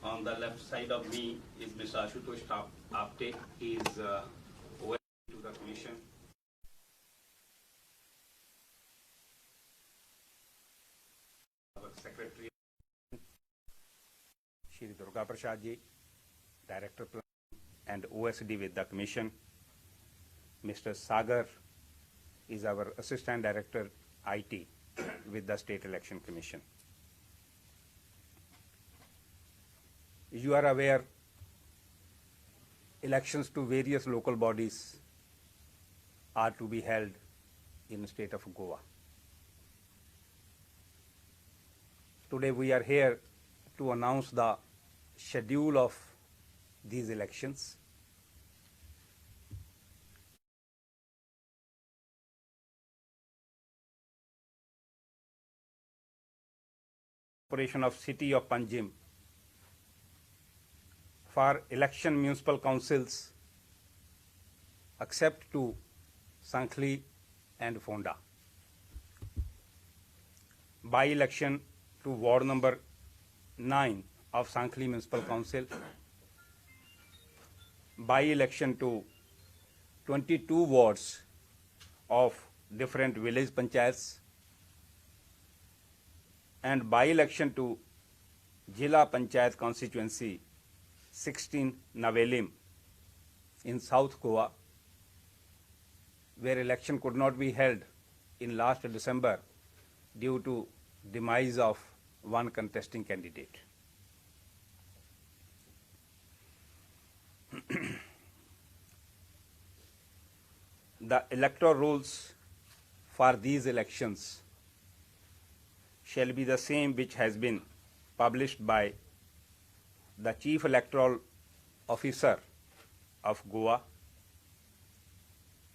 On the left side of me is Mr. Ashutosh Apte. He is OSD to the Commission. Our Secretary. Shri Durga Prasad ji, Director Plan and OSD with the Commission. Mr. Sagar is our Assistant Director IT with the State Election Commission. You are aware, elections to various local bodies are to be held in the state of Goa. Today we are here to announce the schedule of these elections. Corporation of City of Panjim for election municipal councils except to Sankhli and Fonda. By-election to ward number 9 of Sankhli Municipal Council. By-election to 22 wards of different village panchayats. And by-election to Jila Panchayat constituency 16 Navelim in South Goa, where election could not be held in last December due to demise of one contesting candidate. The electoral rules for these elections shall be the same which has been published by the Chief Electoral Officer of Goa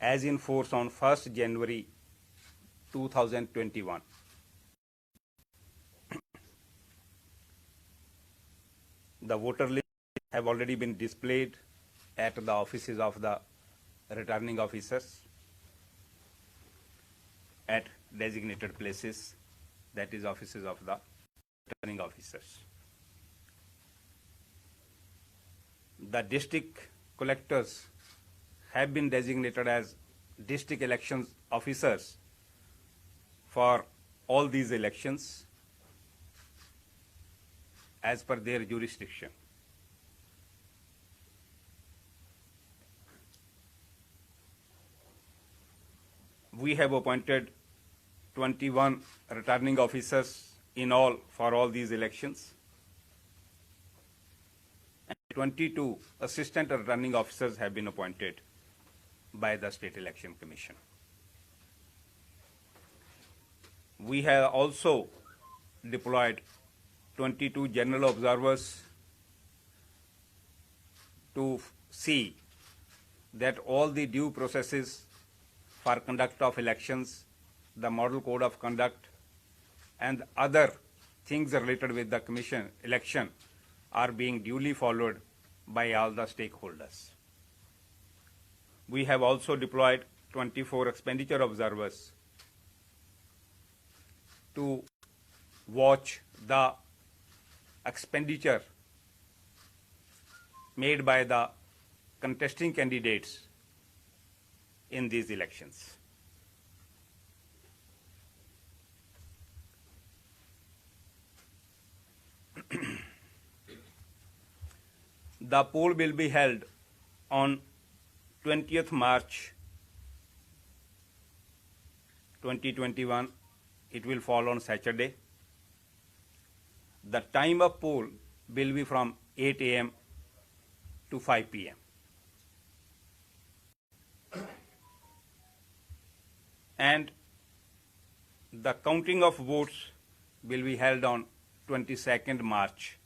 as in force on 1st January 2021. The voter list have already been displayed at the offices of the returning officers at designated places, that is offices of the returning officers. The district collectors have been designated as district elections officers for all these elections as per their jurisdiction. We have appointed 21 returning officers in all for all these elections, and 22 assistant returning officers have been appointed by the State Election Commission. We have also deployed 22 general observers to see that all the due processes for conduct of elections, the model code of conduct, and other things related with the commission election are being duly followed by all the stakeholders. We have also deployed 24 expenditure observers to watch the expenditure made by the contesting candidates in these elections. The poll will be held on 20th March 2021. It will fall on Saturday. The time of poll will be from 8 a.m. to 5 p.m. And the counting of votes will be held on 22nd March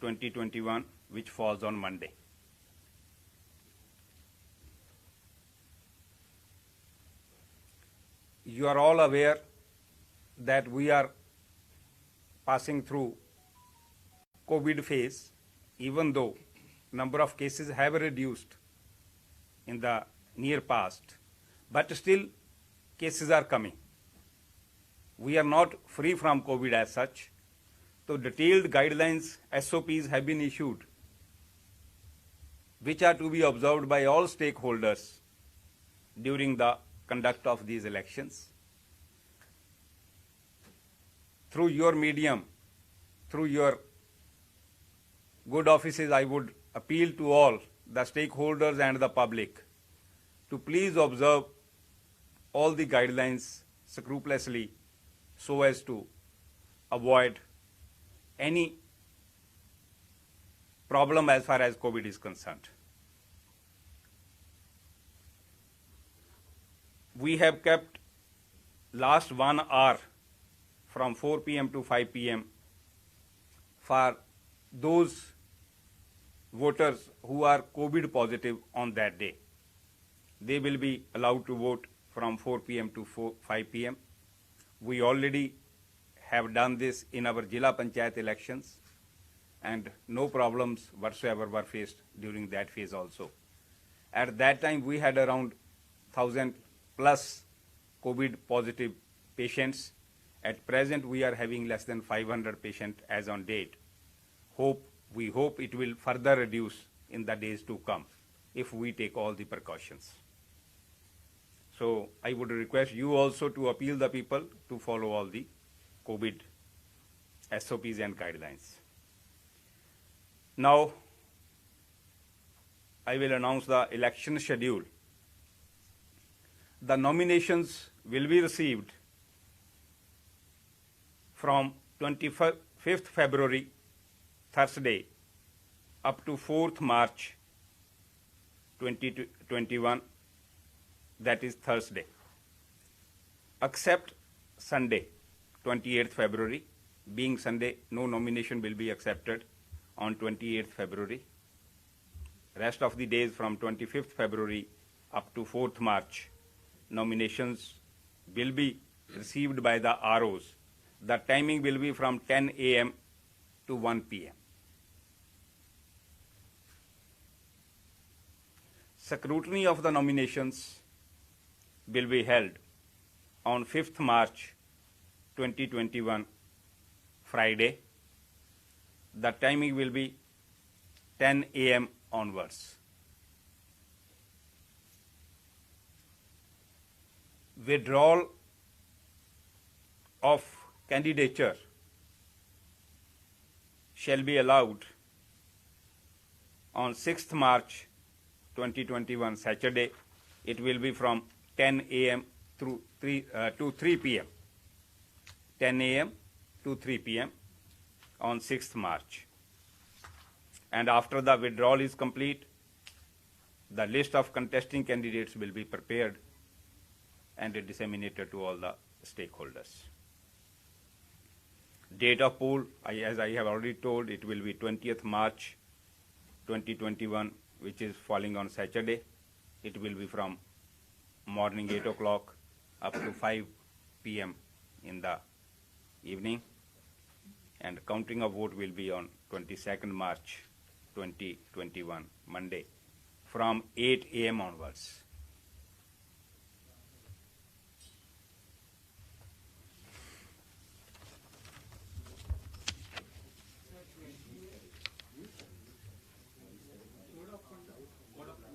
2021, which falls on Monday. You are all aware that we are passing through COVID phase, even though number of cases have reduced in the near past, but still cases are coming. We are not free from COVID as such. So detailed guidelines, SOPs have been issued, which are to be observed by all stakeholders during the conduct of these elections. Through your medium, through your good offices, I would appeal to all the stakeholders and the public to please observe all the guidelines scrupulously so as to avoid any problem as far as COVID is concerned. We have kept last 1 hour from 4 p.m. to 5 p.m. for those voters who are COVID positive on that day. They will be allowed to vote from 4 p.m. to 5 p.m. We already have done this in our Jila Panchayat elections, and no problems whatsoever were faced during that phase also. At that time, we had around 1,000 plus COVID positive patients. At present, we are having less than 500 patients as on date. We hope it will further reduce in the days to come if we take all the precautions. So I would request you also to appeal the people to follow all the COVID SOPs and guidelines. Now, I will announce the election schedule. The nominations will be received from 25th February, Thursday, up to 4th March 2021, that is Thursday, except Sunday, 28th February. Being Sunday, no nomination will be accepted on 28th February. Rest of the days from 25th February up to 4th March, nominations will be received by the ROs. The timing will be from 10 a.m. to 1 p.m. Scrutiny of the nominations will be held on 5th March 2021, Friday. The timing will be 10 a.m. onwards. Withdrawal of candidature shall be allowed on 6th March 2021, Saturday. It will be from 10 a.m. to 3 p.m. 10 a.m. to 3 p.m. on 6th March. And after the withdrawal is complete, the list of contesting candidates will be prepared and disseminated to all the stakeholders. Date of poll, as I have already told, it will be 20th March 2021, which is falling on Saturday. It will be from morning 8 o'clock up to 5 p.m. in the evening. And counting of vote will be on 22nd March 2021, Monday, from 8 a.m. onwards.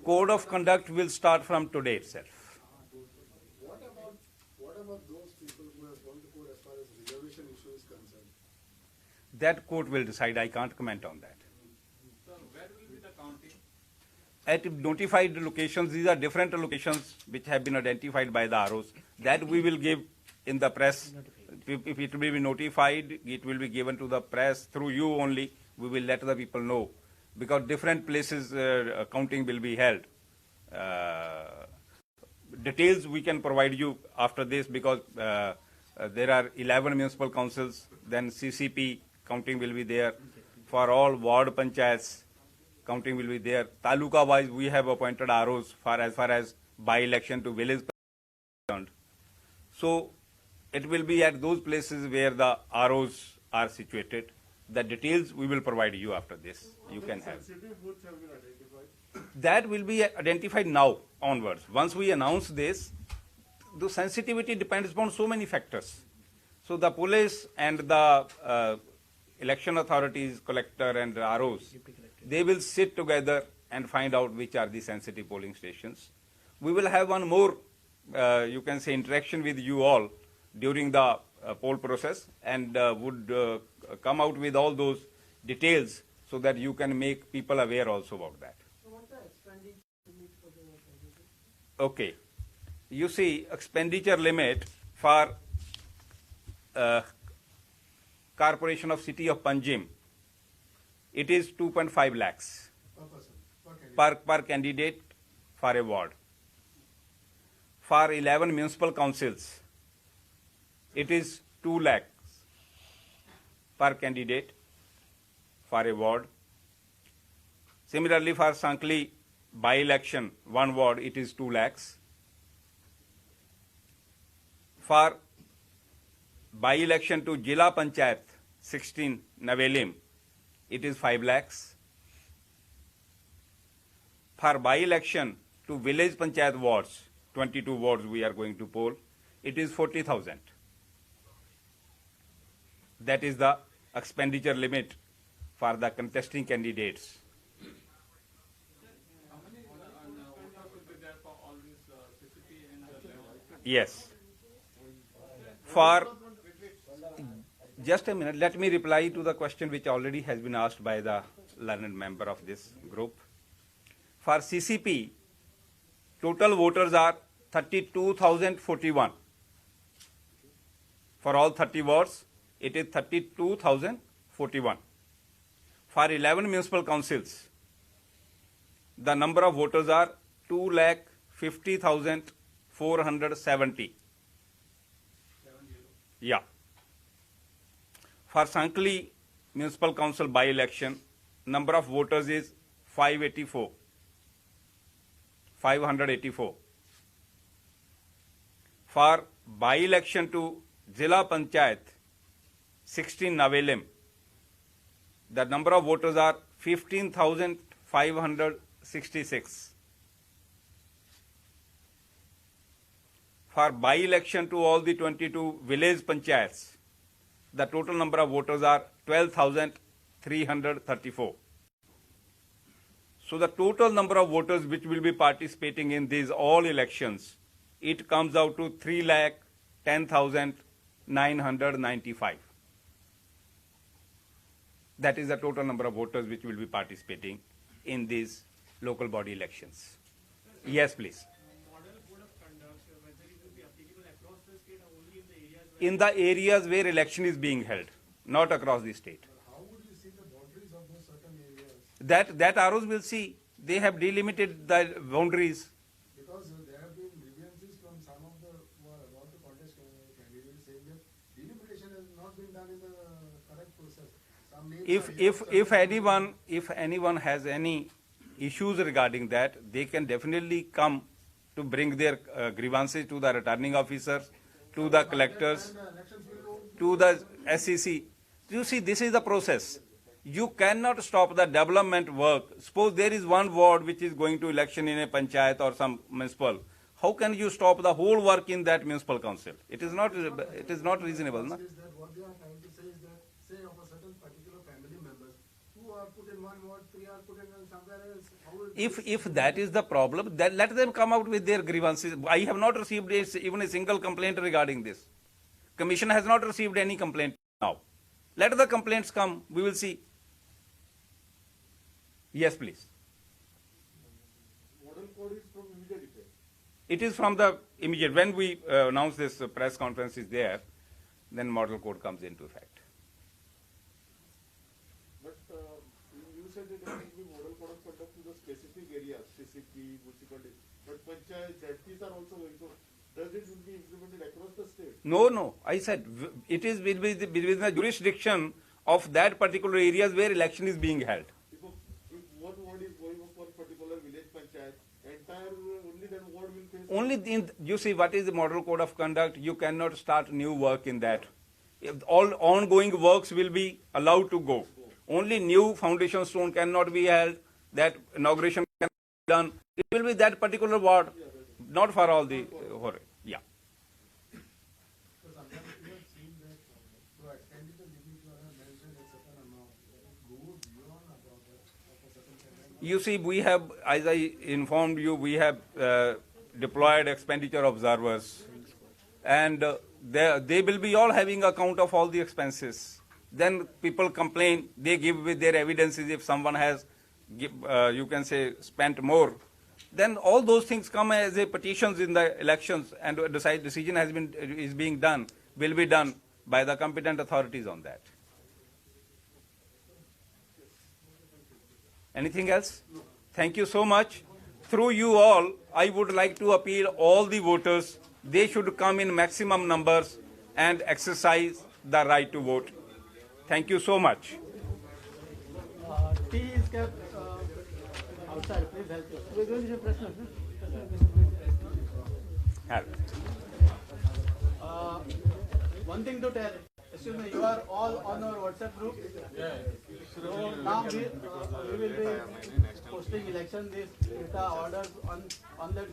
Code of conduct will start from today itself. What about those people who have gone to court as far as reservation issue is concerned? That court will decide. I can't comment on that. So where will be the counting? At notified locations, these are different locations which have been identified by the ROs. That we will give in the press. If it will be notified, it will be given to the press through you only. We will let the people know, because different places counting will be held. Details we can provide you after this, because there are 11 municipal councils, then CCP counting will be there. For all ward panchayats, counting will be there. Taluka wise, we have appointed ROs as far as by-election to village concerned. So it will be at those places where the ROs are situated. The details we will provide you after this. You can have. Sensitive booths have been identified. That will be identified now onwards. Once we announce this, the sensitivity depends upon so many factors. So the police and the election authorities, collector and ROs, they will sit together and find out which are the sensitive polling stations. We will have one more, you can say, interaction with you all during the poll process, and would come out with all those details so that you can make people aware also about that. So what's the expenditure limit for the candidate? Okay. You see, expenditure limit for Corporation of City of Panjim, it is 2.5 lakhs Per person, per candidate. per candidate for a ward. For 11 municipal councils, it is 2 lakhs per candidate for a ward. Similarly, for Sankli by-election, one ward, it is 2 lakhs. For by-election to Jila Panchayat 16 Navelim, it is 5 lakhs. For by-election to village Panchayat wards, 22 wards we are going to poll, it is 40,000. That is the expenditure limit for the contesting candidates. How many voters will be there for all these CCP and the level? Yes. For just a minute, let me reply to the question which already has been asked by the learned member of this group. For CCP, total voters are 32,041. For all 30 wards, it is 32,041. For 11 municipal councils, the number of voters are 2,50,470. Yeah. For Sankli Municipal Council by-election, number of voters is 584. 584. For by-election to Jila Panchayat 16 Navelim, the number of voters are 15,566. For by-election to all the 22 village panchayats, the total number of voters are 12,334. So the total number of voters which will be participating in these all elections, it comes out to 3,10,995. That is the total number of voters which will be participating in these local body elections. Yes, please. Model code of conduct, whether it will be applicable across the state or only in the areas where In the areas where election is being held, not across the state. But how would you see the boundaries of those certain areas? That ROs will see. They have delimited the boundaries. Because there have been grievances from some of the who are about to contest candidates saying that delimitation has not been done in the correct process. Some names are If anyone has any issues regarding that, they can definitely come to bring their grievances to the returning officers, to the collectors, And the elections will to the SEC. You see, this is the process. You cannot stop the development work. Suppose there is one ward which is going to election in a panchayat or some municipal. How can you stop the whole work in that municipal council? It is not reasonable. No? is that what they are trying to say is that, say, of a certain particular family members, two are put in one ward, three are put in somewhere else. How will If that is the problem, then let them come out with their grievances. I have not received even a single complaint regarding this. Commission has not received any complaint now. Let the complaints come. We will see. Yes, please. model code is from immediate effect? It is from the immediate. When we announce this press conference is there, then model code comes into effect. But you said that there will be model code of conduct to the specific areas, CCP, municipality, but panchayat, ZPs are also going. So does it will be implemented across the state? No. I said it is within the jurisdiction of that particular areas where election is being held. If one ward is going for particular village panchayat, entire only that ward will face. Only you see what is the model code of conduct. You cannot start new work in that. If all ongoing works will be allowed to go. Only new foundation stone cannot be held. That inauguration cannot be done. It will be that particular ward, not for all the. Yeah. So sometimes we have seen that to extend the limit you have mentioned, etc. You see, we have, as I informed you, we have deployed expenditure observers, and they will be all having account of all the expenses. Then people complain, they give with their evidences if someone has, you can say, spent more. Then all those things come as a petitions in the elections, and a decision is being done, will be done by the competent authorities on that. Anything else? Thank you so much. Through you all, I would like to appeal all the voters, they should come in maximum numbers and exercise the right to vote. Thank you so much. Tea is kept outside. Please help us. We're going to press Have. One thing to tell. Excuse me, you are all on our WhatsApp group. Yeah. So now we will be posting election this data orders on that.